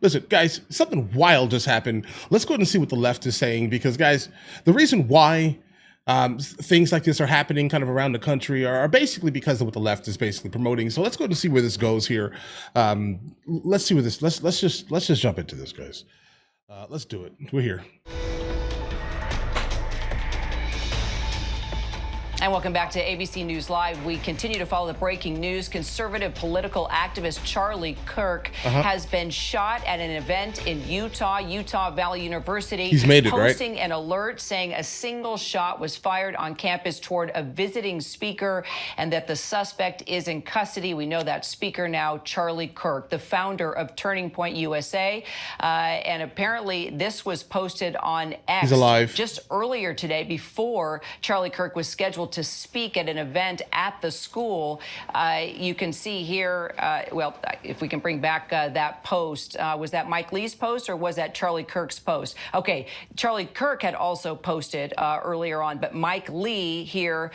Listen, guys, something wild just happened. Let's go ahead and see what the left is saying, because, guys, the reason why things like this are happening kind of around the country are basically because of what the left is basically promoting. So let's go ahead and see where this goes here. Let's see where this. Let's just jump into this, guys. Let's do it. We're here. And welcome back to ABC News Live. We continue to follow the breaking news. Conservative political activist Charlie Kirk has been shot at an event in Utah Valley University. He's made it, posting right? an alert saying a single shot was fired on campus toward a visiting speaker and that the suspect is in custody. We know that speaker now, Charlie Kirk, the founder of Turning Point USA. And apparently this was posted on X. He's alive. Just earlier today, before Charlie Kirk was scheduled to speak at an event at the school. You can see here, well, if we can bring back that post, was that Mike Lee's post or was that Charlie Kirk's post? Okay, Charlie Kirk had also posted earlier on, but Mike Lee here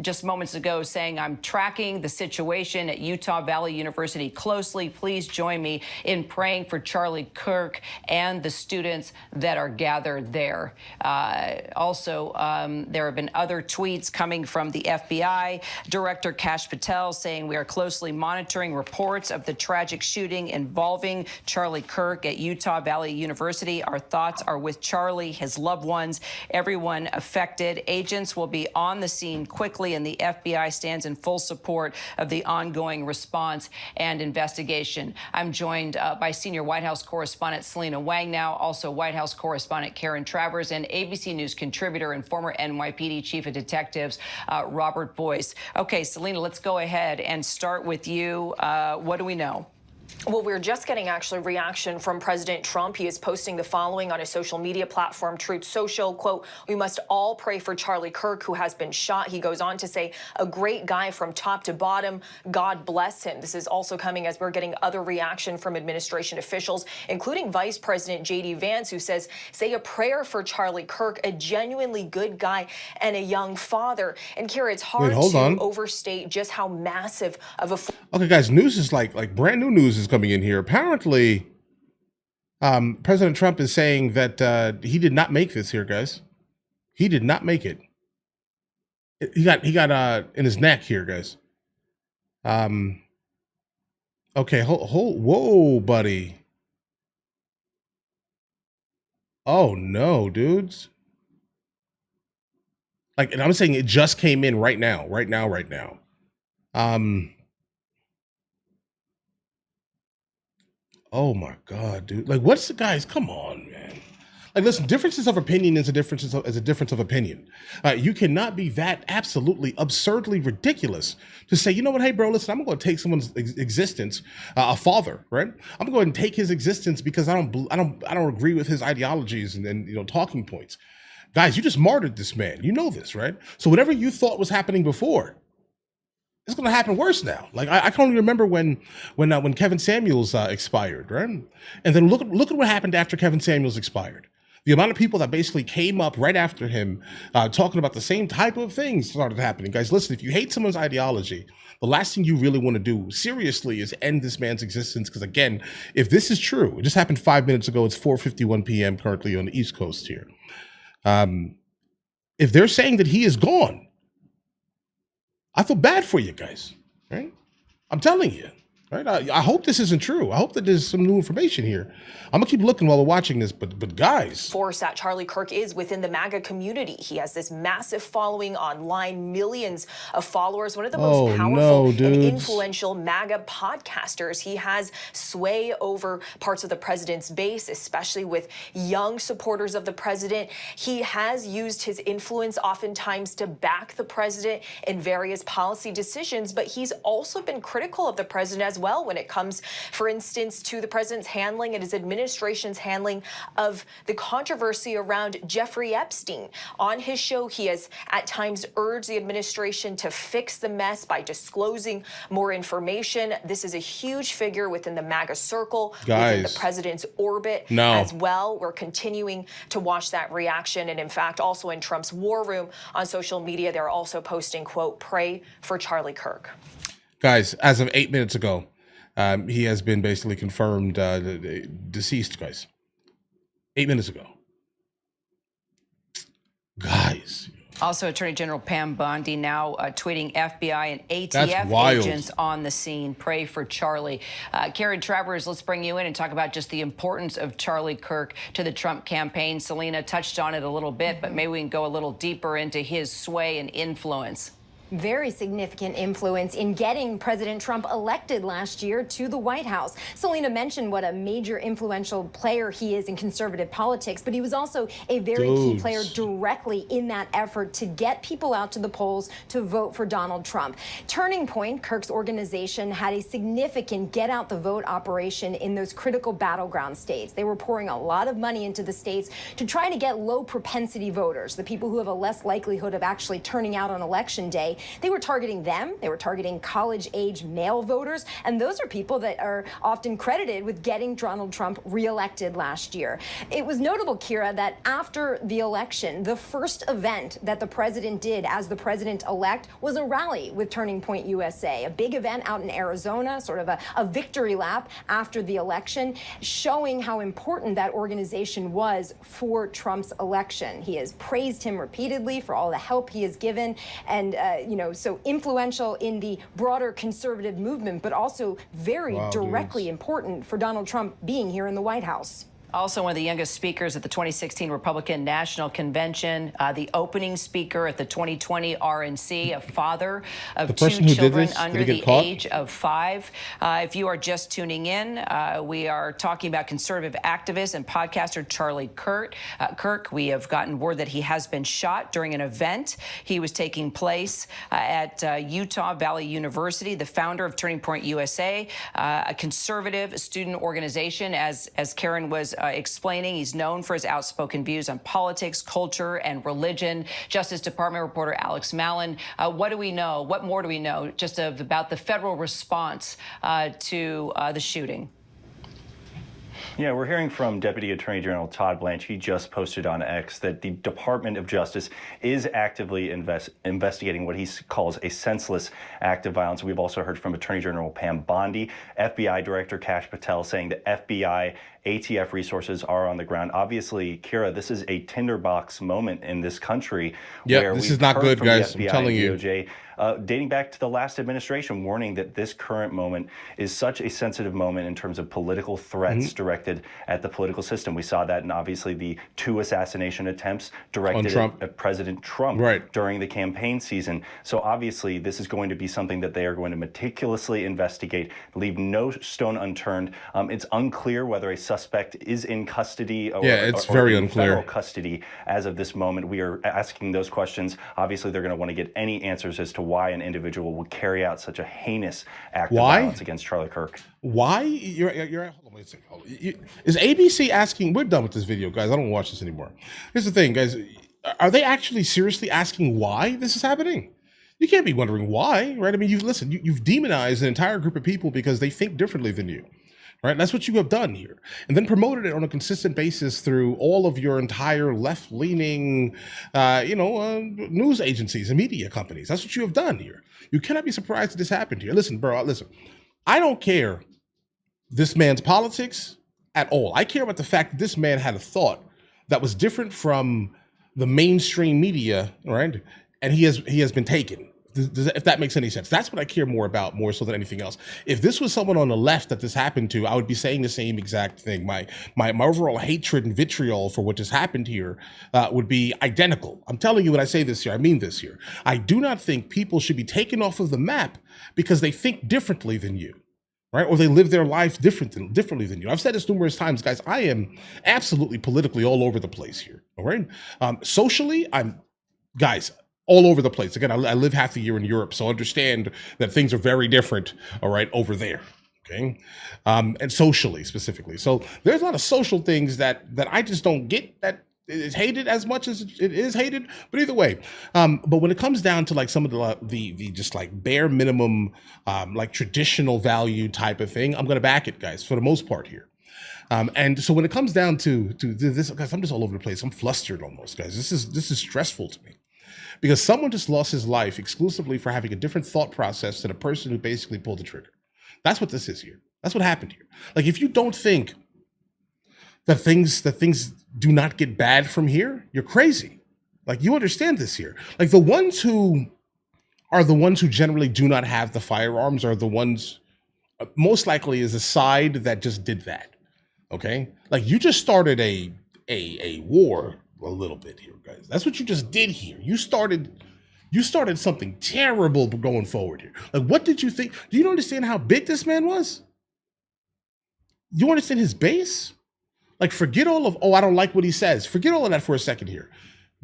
just moments ago saying, I'm tracking the situation at Utah Valley University closely. Please join me in praying for Charlie Kirk and the students that are gathered there. Also, there have been other tweets coming from the FBI. Director Kash Patel saying we are closely monitoring reports of the tragic shooting involving Charlie Kirk at Utah Valley University. Our thoughts are with Charlie, his loved ones, everyone affected. Agents will be on the scene quickly, and the FBI stands in full support of the ongoing response and investigation. I'm joined by senior White House correspondent Selena Wang now, also White House correspondent Karen Travers, and ABC News contributor and former NYPD chief of detectives Robert Boyce. Okay, Selena, let's go ahead and start with you. What do we know? Well, we're just getting actually reaction from President Trump. He is posting the following on his social media platform, Truth Social. Quote, we must all pray for Charlie Kirk, who has been shot. He goes on to say, a great guy from top to bottom. God bless him. This is also coming as we're getting other reaction from administration officials, including Vice President J.D. Vance, who says, say a prayer for Charlie Kirk, a genuinely good guy and a young father. And Kira, it's hard to overstate just how massive of a... Okay, guys, news is like brand new news is coming in here. Apparently, President Trump is saying that he did not make this here, guys. He did not make it. He got in his neck here, guys. Okay, whoa, buddy. Oh no, dudes. Like, and I'm saying it just came in right now. Oh my God, dude. Like, what's the guys? Come on, man. Like, listen, differences of opinion is a difference of opinion. You cannot be that absolutely absurdly ridiculous to say, you know what, hey, bro, listen, I'm going to take someone's existence, a father, right? I'm going to go ahead and take his existence because I don't agree with his ideologies and talking points. Guys, you just martyred this man. You know this, right? So whatever you thought was happening before, it's going to happen worse now. Like, I can only remember when Kevin Samuels expired, right? And then look at what happened after Kevin Samuels expired. The amount of people that basically came up right after him talking about the same type of things started happening. Guys, listen, if you hate someone's ideology, the last thing you really want to do, seriously, is end this man's existence. Because again, if this is true, it just happened 5 minutes ago. It's 4:51 p.m. currently on the East Coast here. If they're saying that he is gone, I feel bad for you guys, right? I'm telling you, right? I hope this isn't true. I hope that there's some new information here. I'm gonna keep looking while we're watching this, but guys. Force that Charlie Kirk is within the MAGA community. He has this massive following online, millions of followers, one of the most powerful and influential MAGA podcasters. He has sway over parts of the president's base, especially with young supporters of the president. He has used his influence oftentimes to back the president in various policy decisions, but he's also been critical of the president as well when it comes, for instance, to the president's handling and his administration's handling of the controversy around Jeffrey Epstein. On his show, he has at times urged the administration to fix the mess by disclosing more information. This is a huge figure within the MAGA circle, within the president's orbit as well. We're continuing to watch that reaction. And in fact, also in Trump's war room on social media, they're also posting, quote, pray for Charlie Kirk. Guys, as of 8 minutes ago, He has been basically confirmed deceased, guys. 8 minutes ago. Guys. Also, Attorney General Pam Bondi now tweeting FBI and ATF agents on the scene. Pray for Charlie. Karen Travers, let's bring you in and talk about just the importance of Charlie Kirk to the Trump campaign. Selena touched on it a little bit, but maybe we can go a little deeper into his sway and influence. Very significant influence in getting President Trump elected last year to the White House. Selena mentioned what a major influential player he is in conservative politics, but he was also a very key player directly in that effort to get people out to the polls to vote for Donald Trump. Turning Point, Kirk's organization, had a significant get out the vote operation in those critical battleground states. They were pouring a lot of money into the states to try to get low propensity voters, the people who have a less likelihood of actually turning out on election day. They were targeting them. They were targeting college-age male voters. And those are people that are often credited with getting Donald Trump reelected last year. It was notable, Kira, that after the election, the first event that the president did as the president-elect was a rally with Turning Point USA, a big event out in Arizona, sort of a victory lap after the election, showing how important that organization was for Trump's election. He has praised him repeatedly for all the help he has given, and so influential in the broader conservative movement, but also very directly important for Donald Trump being here in the White House. Also one of the youngest speakers at the 2016 Republican National Convention, the opening speaker at the 2020 RNC, a father of two children under the age of 5. If you are just tuning in, we are talking about conservative activist and podcaster Charlie Kirk. We have gotten word that he has been shot during an event. He was taking place at Utah Valley University, the founder of Turning Point USA, a conservative student organization, as Karen was explaining. He's known for his outspoken views on politics, culture, and religion. Justice Department reporter Alex Mallon, what do we know? What more do we know just about the federal response to the shooting? Yeah, we're hearing from Deputy Attorney General Todd Blanche. He just posted on X that the Department of Justice is actively investigating what he calls a senseless act of violence. We've also heard from Attorney General Pam Bondi, FBI Director Kash Patel saying that FBI ATF resources are on the ground. Obviously, Kira, this is a tinderbox moment in this country. Yeah, this is not good, guys. I'm telling you. Dating back to the last administration, warning that this current moment is such a sensitive moment in terms of political threats directed at the political system. We saw that in obviously the 2 assassination attempts directed at President Trump during the campaign season. So obviously this is going to be something that they are going to meticulously investigate, leave no stone unturned. It's unclear whether a suspect is in custody or, very unclear. Federal custody as of this moment. We are asking those questions. Obviously they're going to want to get any answers as to why an individual would carry out such a heinous act of violence against Charlie Kirk. Why? You're hold on, wait a second. Hold on. Is ABC asking? We're done with this video, guys. I don't watch this anymore. Here's the thing, guys. Are they actually seriously asking why this is happening? You can't be wondering why, right? I mean, you've demonized an entire group of people because they think differently than you. Right? That's what you have done here. And then promoted it on a consistent basis through all of your entire left-leaning, news agencies and media companies. That's what you have done here. You cannot be surprised that this happened here. Listen, bro, listen. I don't care this man's politics at all. I care about the fact that this man had a thought that was different from the mainstream media, right? And he has been taken. If that makes any sense. That's what I care more about, more so than anything else. If this was someone on the left that this happened to, I would be saying the same exact thing. My overall hatred and vitriol for what just happened here would be identical. I'm telling you when I say this here, I mean this here. I do not think people should be taken off of the map because they think differently than you, right? Or they live their life differently than you. I've said this numerous times, guys. I am absolutely politically all over the place here, all right? Socially, all over the place. Again, I live half the year in Europe, so understand that things are very different, all right, over there, okay? And socially, specifically. So there's a lot of social things that I just don't get that is hated as much as it is hated, but either way. But when it comes down to like some of the just like bare minimum, like traditional value type of thing, I'm gonna back it, guys, for the most part here. And so when it comes down to this, guys, I'm just all over the place. I'm flustered almost, guys. This is stressful to me. Because someone just lost his life exclusively for having a different thought process than a person who basically pulled the trigger. That's what this is here. That's what happened here. Like, if you don't think that things do not get bad from here, you're crazy. Like, you understand this here. Like, the ones who generally do not have the firearms are the ones, most likely is a side that just did that. Okay? Like, you just started a war a little bit here, guys. That's what you just did here. You started something terrible going forward here. Like, what did you think? Do you understand how big this man was? You understand his base? Like, forget all of, oh, I don't like what he says. Forget all of that for a second here.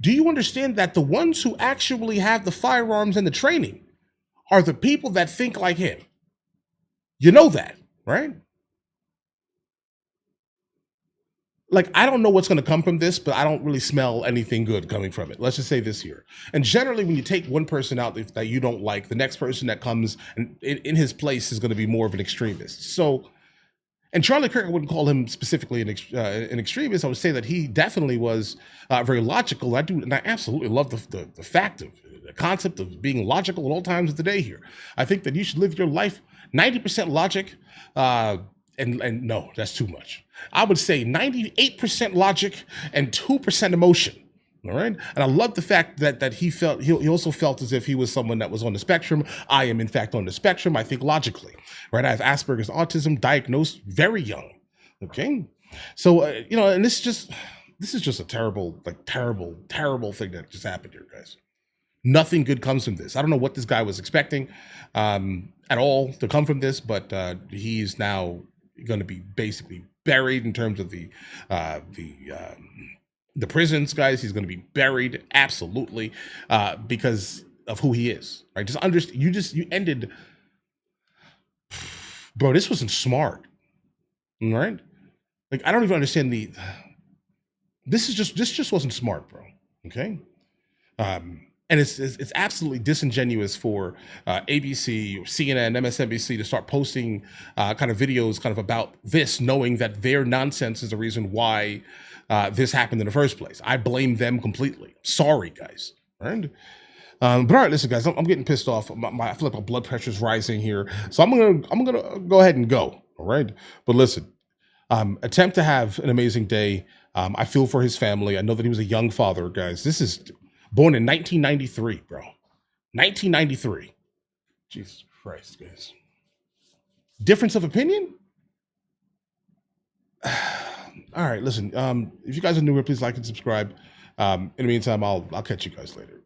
Do you understand that the ones who actually have the firearms and the training are the people that think like him? You know that, right? Like, I don't know what's going to come from this, but I don't really smell anything good coming from it. Let's just say this here. And generally, when you take one person out that you don't like, the next person that comes in his place is going to be more of an extremist. So, and Charlie Kirk, I wouldn't call him specifically an extremist. I would say that he definitely was very logical. And I absolutely love the fact of the concept of being logical at all times of the day here. I think that you should live your life 90% logic, and no, that's too much. I would say 98% logic and 2% emotion. All right. And I love the fact that he also felt as if he was someone that was on the spectrum. I am, in fact, on the spectrum. I think logically, right? I have Asperger's autism, diagnosed very young. Okay. So, and this is just a terrible thing that just happened here, guys. Nothing good comes from this. I don't know what this guy was expecting at all to come from this, but he's now going to be basically buried in terms of the prisons, guys. He's going to be buried absolutely because of who he is, right? Just understand. You ended, bro. This wasn't smart, all right? Like, I don't even understand this just wasn't smart, bro. Okay, and it's absolutely disingenuous for ABC, CNN, MSNBC to start posting kind of videos kind of about this, knowing that their nonsense is the reason why this happened in the first place. I blame them completely. Sorry, guys. All right. But all right, listen, guys, I'm getting pissed off. I feel like my blood pressure is rising here, so I'm gonna go ahead and go. All right. But listen, attempt to have an amazing day. I feel for his family. I know that he was a young father, guys. This is born in 1993, bro. 1993. Jesus Christ, guys. Difference of opinion? All right, listen. If you guys are new here, please like and subscribe. In the meantime, I'll catch you guys later.